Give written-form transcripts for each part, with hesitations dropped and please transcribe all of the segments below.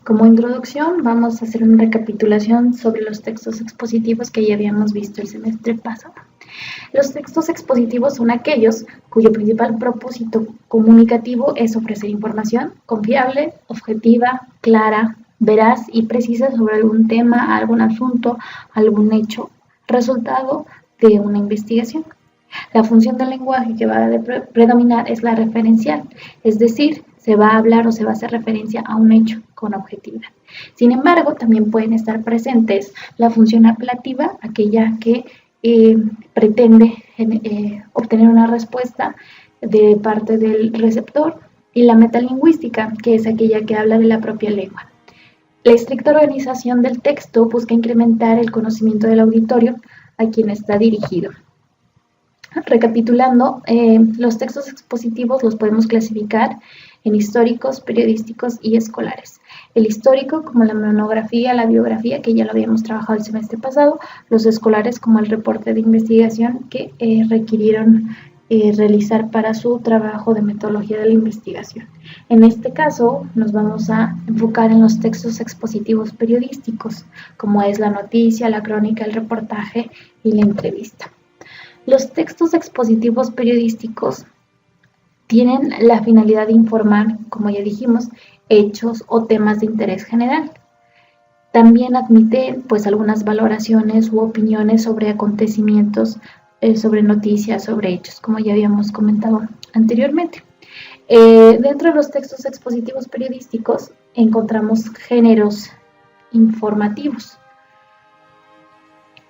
Como introducción, vamos a hacer una recapitulación sobre los textos expositivos que ya habíamos visto el semestre pasado. Los textos expositivos son aquellos cuyo principal propósito comunicativo es ofrecer información confiable, objetiva, clara, veraz y precisa sobre algún tema, algún asunto, algún hecho, resultado de una investigación. La función del lenguaje que va a predominar es la referencial, es decir, se va a hablar o se va a hacer referencia a un hecho con objetividad. Sin embargo, también pueden estar presentes la función apelativa, aquella que pretende obtener una respuesta de parte del receptor, y la metalingüística, que es aquella que habla de la propia lengua. La estricta organización del texto busca incrementar el conocimiento del auditorio a quien está dirigido. Recapitulando, los textos expositivos los podemos clasificar en históricos, periodísticos y escolares. El histórico como la monografía, la biografía, que ya lo habíamos trabajado el semestre pasado, los escolares como el reporte de investigación que requirieron realizar para su trabajo de metodología de la investigación. En este caso, nos vamos a enfocar en los textos expositivos periodísticos, como es la noticia, la crónica, el reportaje y la entrevista. Los textos expositivos periodísticos tienen la finalidad de informar, como ya dijimos, hechos o temas de interés general. También admiten algunas valoraciones u opiniones sobre acontecimientos, sobre noticias, sobre hechos, como ya habíamos comentado anteriormente. Dentro de los textos expositivos periodísticos encontramos géneros informativos.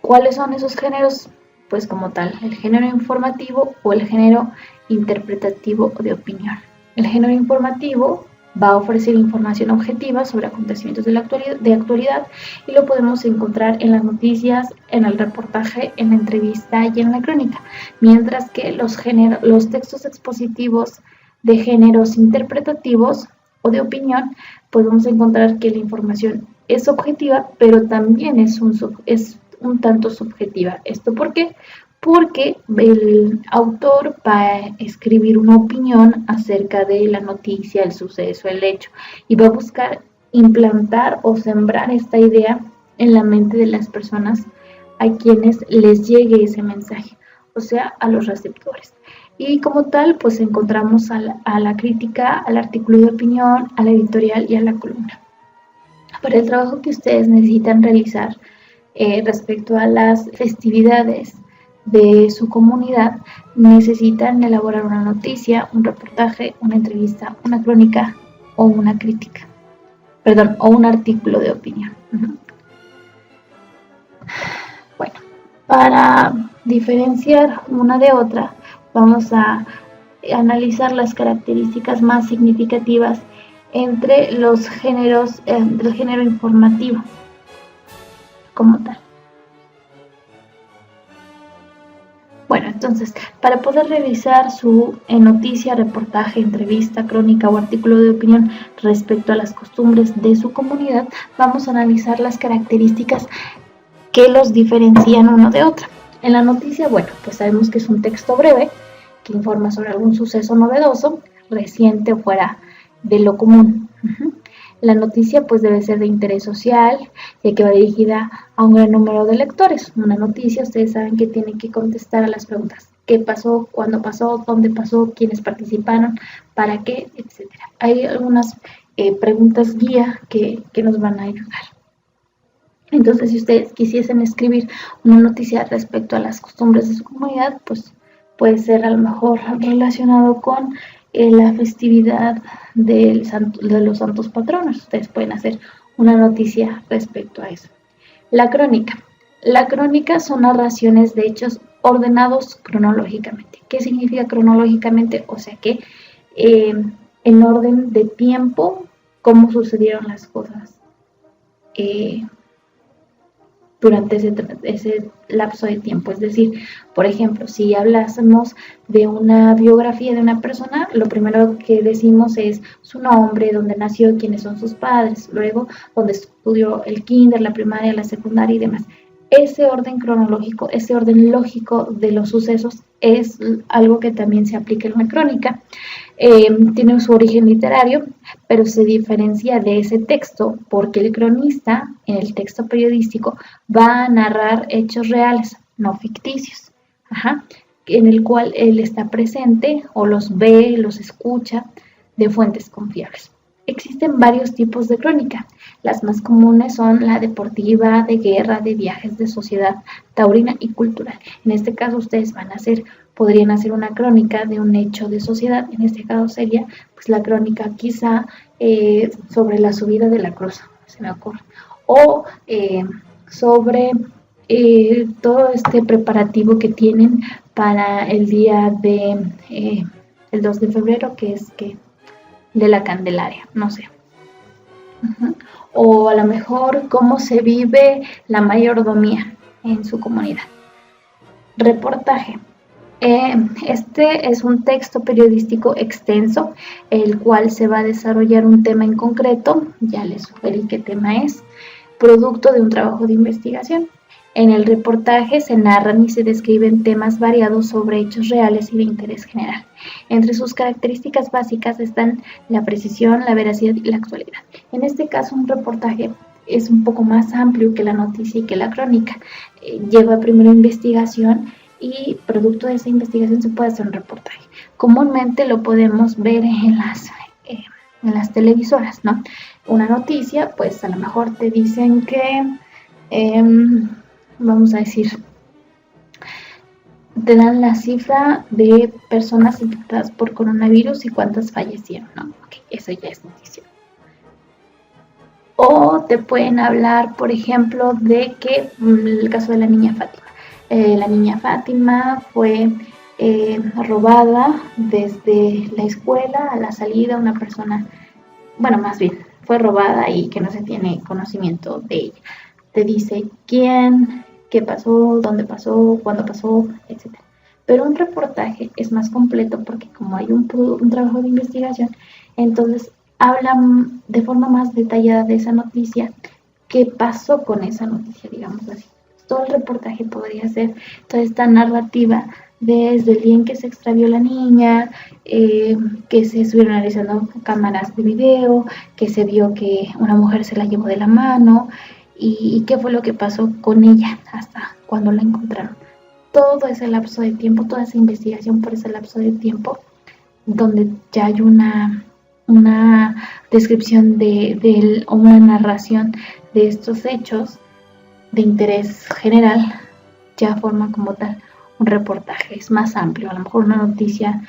¿Cuáles son esos géneros? Pues como tal, el género informativo o el género interpretativo o de opinión. El género informativo va a ofrecer información objetiva sobre acontecimientos de actualidad y lo podemos encontrar en las noticias, en el reportaje, en la entrevista y en la crónica, mientras que los textos expositivos de géneros interpretativos o de opinión, pues vamos a encontrar que la información es objetiva, pero también es un tanto subjetiva. ¿Esto por qué? Porque el autor va a escribir una opinión acerca de la noticia, el suceso, el hecho, y va a buscar implantar o sembrar esta idea en la mente de las personas a quienes les llegue ese mensaje, o sea, a los receptores. Y como tal, pues encontramos a la crítica, al artículo de opinión, a la editorial y a la columna. Para el trabajo que ustedes necesitan realizar respecto a las festividades de su comunidad, necesitan elaborar una noticia, un reportaje, una entrevista, una crónica o una crítica, o un artículo de opinión. Bueno, para diferenciar una de otra, vamos a analizar las características más significativas entre los géneros del género informativo como tal. Bueno, entonces, para poder revisar su noticia, reportaje, entrevista, crónica o artículo de opinión respecto a las costumbres de su comunidad, vamos a analizar las características que los diferencian uno de otro. En la noticia, bueno, pues sabemos que es un texto breve que informa sobre algún suceso novedoso, reciente o fuera de lo común. La noticia pues debe ser de interés social, ya que va dirigida a un gran número de lectores. Una noticia, ustedes saben que tiene que contestar a las preguntas: ¿qué pasó? ¿Cuándo pasó? ¿Dónde pasó? ¿Quiénes participaron? ¿Para qué? Etcétera. Hay algunas preguntas guía que nos van a ayudar. Entonces, si ustedes quisiesen escribir una noticia respecto a las costumbres de su comunidad, pues puede ser a lo mejor relacionado con la festividad de los santos patronos. Ustedes pueden hacer una noticia respecto a eso. La crónica. La crónica son narraciones de hechos ordenados cronológicamente. ¿Qué significa cronológicamente? O sea que en orden de tiempo, cómo sucedieron las cosas durante ese lapso de tiempo. Es decir, por ejemplo, si hablásemos de una biografía de una persona, lo primero que decimos es su nombre, dónde nació, quiénes son sus padres, luego dónde estudió el kinder, la primaria, la secundaria y demás. ese orden cronológico, ese orden lógico de los sucesos es algo que también se aplica en la crónica. Tiene su origen literario, pero se diferencia de ese texto porque el cronista en el texto periodístico va a narrar hechos reales, no ficticios, en el cual él está presente o los ve, los escucha de fuentes confiables. Existen varios tipos de crónica. Las más comunes son la deportiva, de guerra, de viajes, de sociedad, taurina y cultural. En este caso ustedes podrían hacer una crónica de un hecho de sociedad. En este caso sería pues la crónica quizá sobre la subida de la cruz, se me ocurre. O sobre todo este preparativo que tienen para el día de el 2 de febrero, que es de la Candelaria, no sé. O a lo mejor cómo se vive la mayordomía en su comunidad. Reportaje. Este es un texto periodístico extenso, el cual se va a desarrollar un tema en concreto, ya les sugerí qué tema es, producto de un trabajo de investigación. En el reportaje se narran y se describen temas variados sobre hechos reales y de interés general. Entre sus características básicas están la precisión, la veracidad y la actualidad. En este caso, un reportaje es un poco más amplio que la noticia y que la crónica. Lleva primero investigación y producto de esa investigación se puede hacer un reportaje. Comúnmente lo podemos ver en las televisoras, ¿no? Una noticia, pues a lo mejor te dicen que vamos a decir, te dan la cifra de personas infectadas por coronavirus y cuántas fallecieron, ¿no? Okay, eso ya es noticia. O te pueden hablar, por ejemplo, de que el caso de la niña Fátima. La niña Fátima fue robada desde la escuela a la salida, una persona, bueno, más bien, fue robada y que no se tiene conocimiento de ella. Te dice quién, qué pasó, dónde pasó, cuándo pasó, etc. Pero un reportaje es más completo porque como hay un trabajo de investigación, entonces hablan de forma más detallada de esa noticia, qué pasó con esa noticia, digamos así. Todo el reportaje podría ser toda esta narrativa desde el día en que se extravió la niña, que se estuvieron analizando cámaras de video, que se vio que una mujer se la llevó de la mano, y qué fue lo que pasó con ella hasta cuando la encontraron. Todo ese lapso de tiempo, toda esa investigación por ese lapso de tiempo, donde ya hay una descripción o una narración de estos hechos de interés general, ya forma como tal un reportaje. Es más amplio, a lo mejor una noticia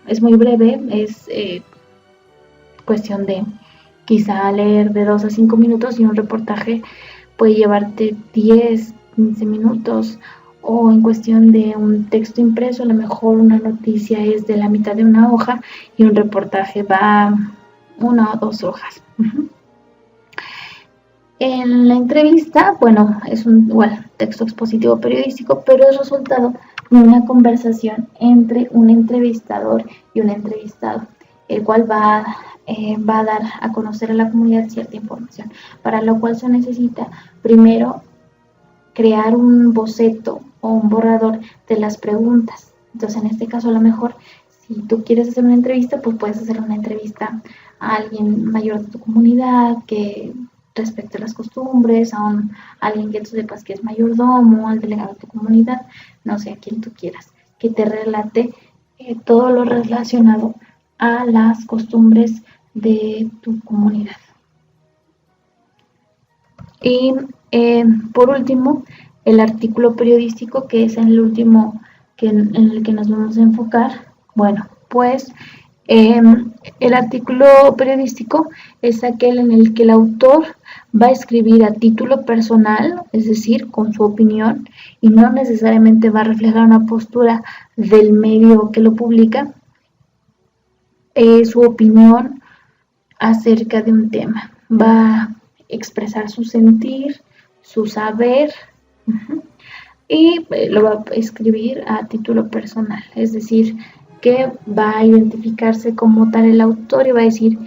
es muy breve, es cuestión de quizá leer de 2 a 5 minutos, y un reportaje puede llevarte 10, 15 minutos, o en cuestión de un texto impreso, a lo mejor una noticia es de la mitad de una hoja y un reportaje va 1 o 2 hojas. En la entrevista, bueno, es igual texto expositivo periodístico, pero es resultado de una conversación entre un entrevistador y un entrevistado, el cual va a dar a conocer a la comunidad cierta información, para lo cual se necesita primero crear un boceto o un borrador de las preguntas. Entonces, en este caso, a lo mejor, si tú quieres hacer una entrevista, pues puedes hacer una entrevista a alguien mayor de tu comunidad que respecte a las costumbres, a alguien que tú sepas que es mayordomo, al delegado de tu comunidad, no sé, a quien tú quieras, que te relate todo lo relacionado a las costumbres de tu comunidad. Y por último, el artículo periodístico, que es el último en el que nos vamos a enfocar. Bueno, pues el artículo periodístico es aquel en el que el autor va a escribir a título personal, es decir, con su opinión, y no necesariamente va a reflejar una postura del medio que lo publica, su opinión acerca de un tema. Va a expresar su sentir, su saber, y lo va a escribir a título personal, es decir, que va a identificarse como tal el autor y va a decir,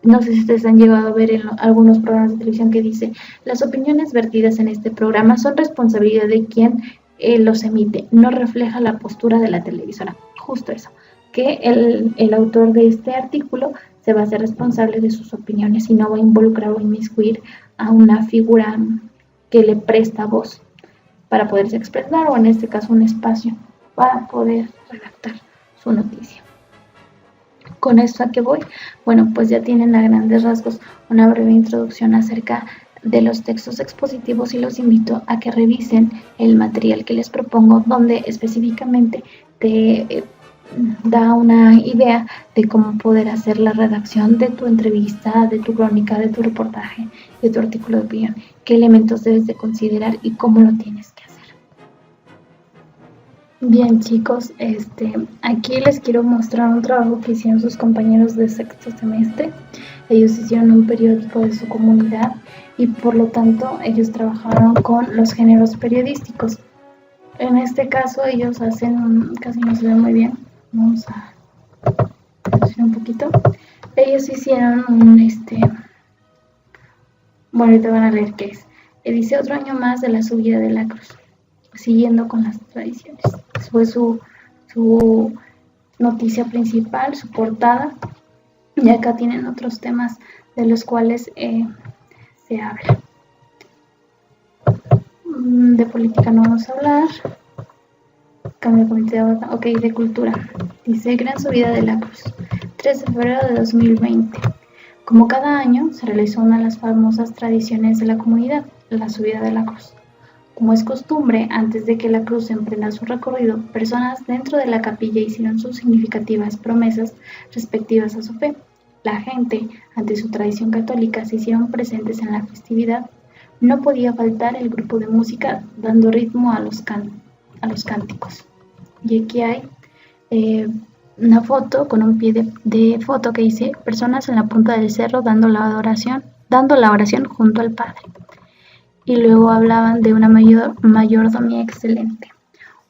no sé si ustedes han llegado a ver en algunos programas de televisión que dice: las opiniones vertidas en este programa son responsabilidad de quien los emite, no refleja la postura de la televisora. Justo eso, que el autor de este artículo se va a hacer responsable de sus opiniones y no va a involucrar o inmiscuir a una figura que le presta voz para poderse expresar, o en este caso un espacio para poder redactar su noticia. ¿Con esto a qué voy? Bueno, pues ya tienen a grandes rasgos una breve introducción acerca de los textos expositivos y los invito a que revisen el material que les propongo, donde específicamente te da una idea de cómo poder hacer la redacción de tu entrevista, de tu crónica, de tu reportaje, de tu artículo de opinión, qué elementos debes de considerar y cómo lo tienes que hacer. Bien, chicos, aquí les quiero mostrar un trabajo que hicieron sus compañeros de sexto semestre. Ellos hicieron un periódico de su comunidad y por lo tanto ellos trabajaron con los géneros periodísticos. En este caso ellos hacen, casi no se ve muy bien, vamos a hacer un poquito. Ellos hicieron bueno, ahorita van a leer qué es. Dice: otro año más de la subida de la cruz, siguiendo con las tradiciones. Fue su noticia principal, su portada, y acá tienen otros temas de los cuales se habla. De política no vamos a hablar. Cambio de comité de voto. Ok, de cultura. Dice: gran subida de la cruz, 3 de febrero de 2020. Como cada año, se realizó una de las famosas tradiciones de la comunidad, la subida de la cruz. Como es costumbre, antes de que la cruz emprenda su recorrido, personas dentro de la capilla hicieron sus significativas promesas respectivas a su fe. La gente, ante su tradición católica, se hicieron presentes en la festividad. No podía faltar el grupo de música dando ritmo a los cánticos. Y aquí hay una foto con un pie de foto que dice: personas en la punta del cerro dando la oración junto al Padre. Y luego hablaban de una mayordomía excelente.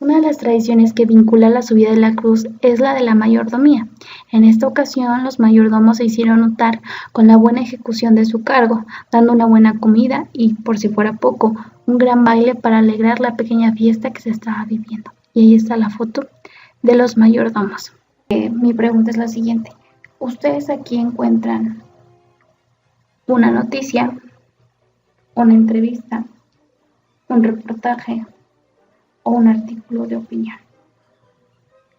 Una de las tradiciones que vincula la subida de la cruz es la de la mayordomía. En esta ocasión, los mayordomos se hicieron notar con la buena ejecución de su cargo, dando una buena comida y, por si fuera poco, un gran baile para alegrar la pequeña fiesta que se estaba viviendo. Y ahí está la foto de los mayordomos. Mi pregunta es la siguiente: ¿ustedes aquí encuentran una noticia, una entrevista, un reportaje o un artículo de opinión?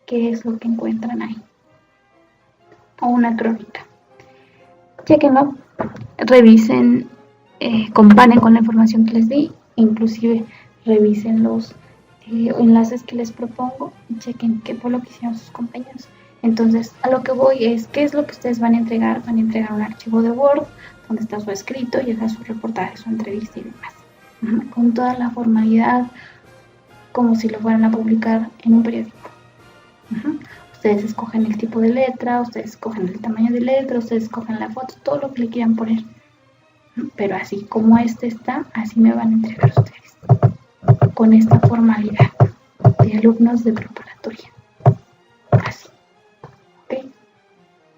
¿Qué es lo que encuentran ahí? O una crónica. Chequenlo, revisen, comparen con la información que les di, inclusive revisen los enlaces que les propongo y chequen qué fue lo que hicieron sus compañeros. Entonces, a lo que voy es: ¿qué es lo que ustedes van a entregar? Van a entregar un archivo de Word donde está su escrito y está su reportaje, su entrevista y demás, con toda la formalidad, como si lo fueran a publicar en un periódico. Ustedes escogen el tipo de letra, ustedes escogen el tamaño de letra, ustedes escogen la foto, todo lo que le quieran poner. Pero así como está, así me van a entregar ustedes, con esta formalidad de alumnos de prepa.